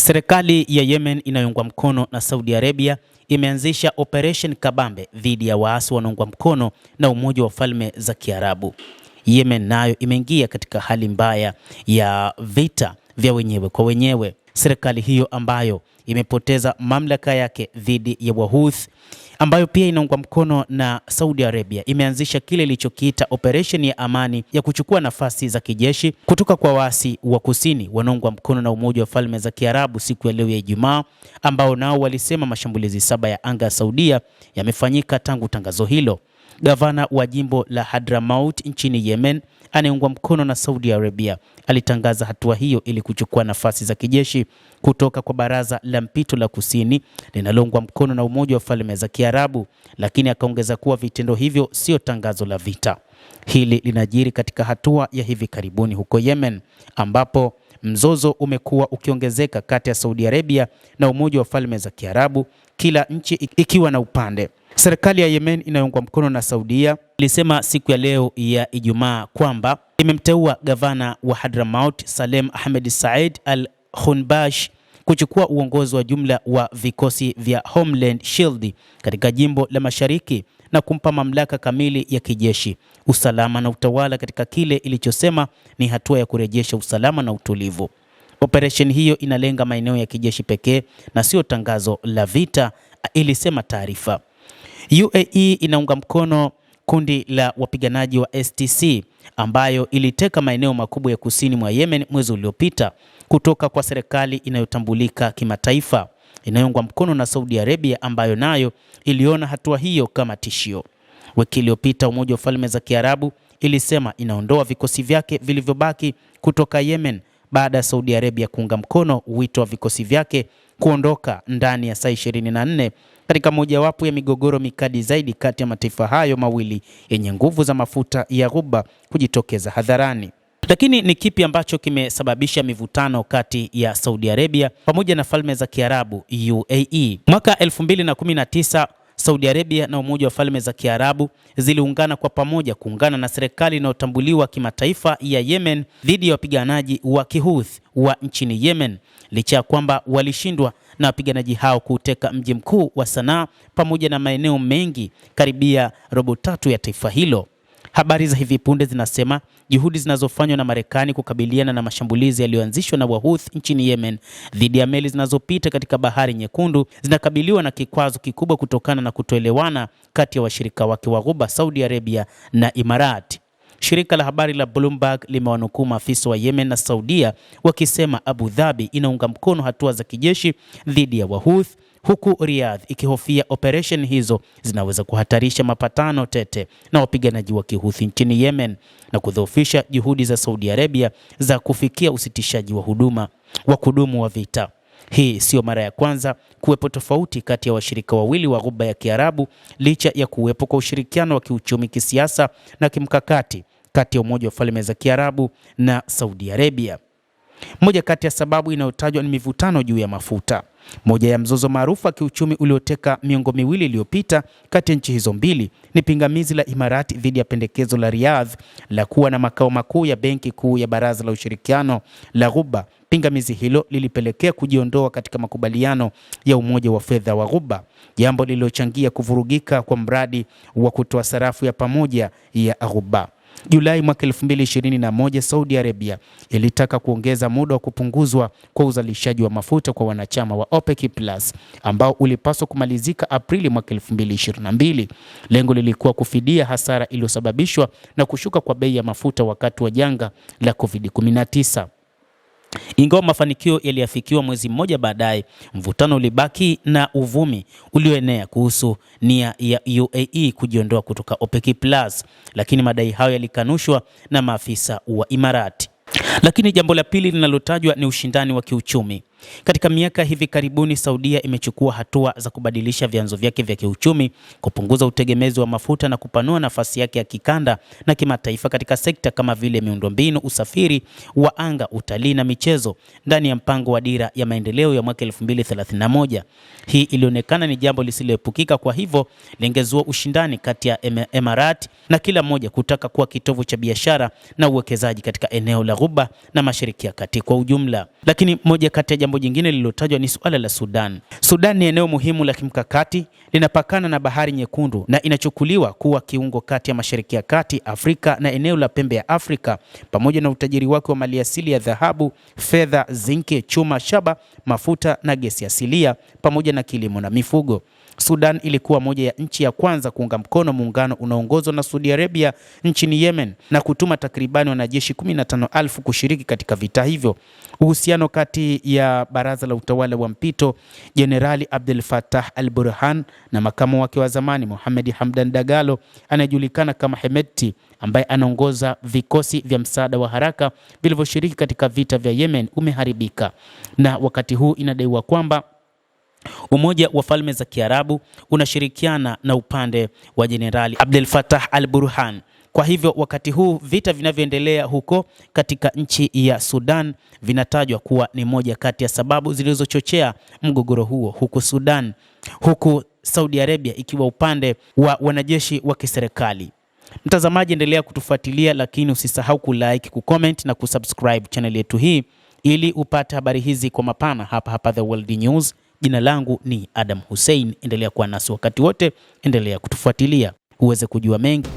Serikali ya Yemen inayoungwa mkono na Saudi Arabia imeanzisha operation kabambe dhidi ya waasi wanaoungwa mkono na Umoja wa Falme za Kiarabu. Yemen nayo imeingia katika hali mbaya ya vita vya wenyewe kwa wenyewe. Serikali hiyo ambayo imepoteza mamlaka yake dhidi ya Wahouthi ambayo pia inaungwa mkono na Saudi Arabia imeanzisha kile ilichokiita operation ya amani ya kuchukua nafasi za kijeshi kutoka kwa waasi wa kusini wanaoungwa mkono na Umoja wa Falme za Kiarabu siku ya leo ya Ijumaa, ambao nao walisema mashambulizi 7 ya anga ya Saudia yamefanyika tangu tangazo hilo. Gavana wa jimbo la Hadramaut nchini Yemen anayeungwa mkono na Saudi Arabia alitangaza hatua hiyo ili kuchukua nafasi za kijeshi kutoka kwa baraza la mpito la kusini linaloungwa mkono na Umoja wa Falme za Kiarabu, lakini akaongeza kuwa vitendo hivyo sio tangazo la vita. Hili linajiri katika hatua ya hivi karibuni huko Yemen ambapo mzozo umekuwa ukiongezeka kati ya Saudi Arabia na Umoja wa Falme za Kiarabu, kila nchi ikiwa na upande. Serikali ya Yemen inayoungwa mkono na Saudia ilisema siku ya leo ya Ijumaa kwamba imemteua gavana wa Hadramaut Salem Ahmed Said Al-Khunbash kuchukua uongozi wa jumla wa vikosi vya Homeland Shield katika jimbo la Mashariki na kumpa mamlaka kamili ya kijeshi, usalama na utawala katika kile ilichosema ni hatua ya kurejesha usalama na utulivu. Operation hiyo inalenga maeneo ya kijeshi pekee na sio tangazo la vita, ilisema taarifa. UAE inaunga mkono kundi la wapiganaji wa STC ambayo iliteka maeneo makubwa ya kusini mwa Yemen mwezi uliopita kutoka kwa serikali inayotambulika kimataifa inayoungwa mkono na Saudi Arabia, ambayo nayo iliona hatua hiyo kama tishio. Wiki iliyopita Umoja wa Falme za Kiarabu ilisema inaondoa vikosi vyake vilivyobaki kutoka Yemen baada ya Saudi Arabia kuunga mkono wito wa vikosi vyake kuondoka ndani ya saa 24 katika mojawapo ya migogoro mikali zaidi kati ya mataifa hayo mawili yenye nguvu za mafuta ya Ghuba kujitokeza hadharani. Lakini ni kipi ambacho kimesababisha mivutano kati ya Saudi Arabia pamoja na Falme za Kiarabu UAE? Mwaka 2019 Saudi Arabia na Umoja wa Falme za Kiarabu ziliungana kwa pamoja kuungana na serikali inayotambuliwa kimataifa ya Yemen dhidi ya wapiganaji wa Kihouthi wa nchini Yemen, licha ya kwamba walishindwa na wapiganaji hao kuteka mji mkuu wa Sanaa pamoja na maeneo mengi karibia robo tatu ya taifa hilo. Habari za hivi punde zinasema juhudi zinazofanywa na Marekani kukabiliana na mashambulizi yaliyoanzishwa na Wahouthi nchini Yemen dhidi ya meli zinazopita katika Bahari Nyekundu zinakabiliwa na kikwazo kikubwa kutokana na kutoelewana kati ya washirika wake wa Ghuba, Saudi Arabia na Imarati. Shirika la habari la Bloomberg limewanukuu maafisa wa Yemen na Saudia wakisema Abu Dhabi inaunga mkono hatua za kijeshi dhidi ya Wahouthi, huku Riyadh ikihofia operation hizo zinaweza kuhatarisha mapatano tete na wapiganaji wa Kihouthi nchini Yemen na kudhoofisha juhudi za Saudi Arabia za kufikia usitishaji wa kudumu wa vita. Hii sio mara ya kwanza kuwepo tofauti kati ya washirika wawili wa Ghuba ya Kiarabu, licha ya kuwepo kwa ushirikiano wa kiuchumi, kisiasa na kimkakati kati ya Umoja wa Falme za Kiarabu na Saudi Arabia. Moja kati ya sababu inayotajwa ni mivutano juu ya mafuta. Moja ya mzozo maarufu wa kiuchumi ulioteka miongo miwili iliyopita kati ya nchi hizo mbili ni pingamizi la Imarati dhidi ya pendekezo la Riyadh la kuwa na makao makuu ya benki kuu ya Baraza la Ushirikiano la Ghuba. Pingamizi hilo lilipelekea kujiondoa katika makubaliano ya Umoja wa Fedha wa Ghuba, jambo lililochangia kuvurugika kwa mradi wa kutoa sarafu ya pamoja ya Ghuba. Julai mwaka 2021 Saudi Arabia ilitaka kuongeza muda wa kupunguzwa kwa uzalishaji wa mafuta kwa wanachama wa OPEC Plus ambao ulipaswa kumalizika Aprili mwaka 2022. Lengo lilikuwa kufidia hasara iliyosababishwa na kushuka kwa bei ya mafuta wakati wa janga la COVID-19. Ingawa mafanikio yaliafikiwa mwezi mmoja baadaye, mvutano ulibaki na uvumi ulioenea kuhusu nia ya UAE kujiondoa kutoka OPEC Plus, lakini madai hayo yalikanushwa na maafisa wa Imarati. Lakini jambo la pili linalotajwa ni ushindani wa kiuchumi. Katika miaka hivi karibuni Saudia imechukua hatua za kubadilisha vyanzo vyake vya kiuchumi, kupunguza utegemezi wa mafuta na kupanua nafasi yake ya kikanda na kimataifa katika sekta kama vile miundombinu, usafiri wa anga, utalii na michezo ndani ya mpango wa dira ya maendeleo ya mwaka 2031. Hii ilionekana ni jambo lisiloepukika, kwa hivyo lingezua ushindani kati ya Emirati na kila mmoja kutaka kuwa kitovu cha biashara na uwekezaji katika eneo la Ghuba na Mashariki ya Kati kwa ujumla. Lakini moja kati ya jambo jingine lililotajwa ni suala la Sudan. Sudan ni eneo muhimu la kimkakati, linapakana na Bahari Nyekundu na inachukuliwa kuwa kiungo kati ya Mashariki ya Kati, Afrika na eneo la Pembe ya Afrika, pamoja na utajiri wake wa maliasili ya dhahabu, fedha, zinki, chuma, shaba, mafuta na gesi asilia, pamoja na kilimo na mifugo. Sudan ilikuwa moja ya nchi ya kwanza kuunga mkono muungano unaoongozwa na Saudi Arabia nchini Yemen na kutuma takribani wanajeshi 15,000 kushiriki katika vita hivyo. Uhusiano kati ya baraza la utawala wa mpito Jenerali Abdel Fattah al-Burhan na makamu wake wa zamani Mohamed Hamdan Dagalo anayejulikana kama Hemedti, ambaye anaongoza vikosi vya msaada wa haraka vilivyoshiriki katika vita vya Yemen, umeharibika, na wakati huu inadaiwa kwamba Umoja wa Falme za Kiarabu unashirikiana na upande wa Jenerali Abdel Fattah al-Burhan. Kwa hivyo wakati huu vita vinavyoendelea huko katika nchi ya Sudan vinatajwa kuwa ni moja kati ya sababu zilizochochea mgogoro huo huko Sudan, huku Saudi Arabia ikiwa upande wa wanajeshi wa kiserikali. Mtazamaji, endelea kutufuatilia, lakini usisahau kulike, kucomment na kusubscribe channel yetu hii ili upate habari hizi kwa mapana hapa The World News. Jina langu ni Adam Hussein. Endelea kuwa nasi wakati wote, endelea kutufuatilia uweze kujua mengi.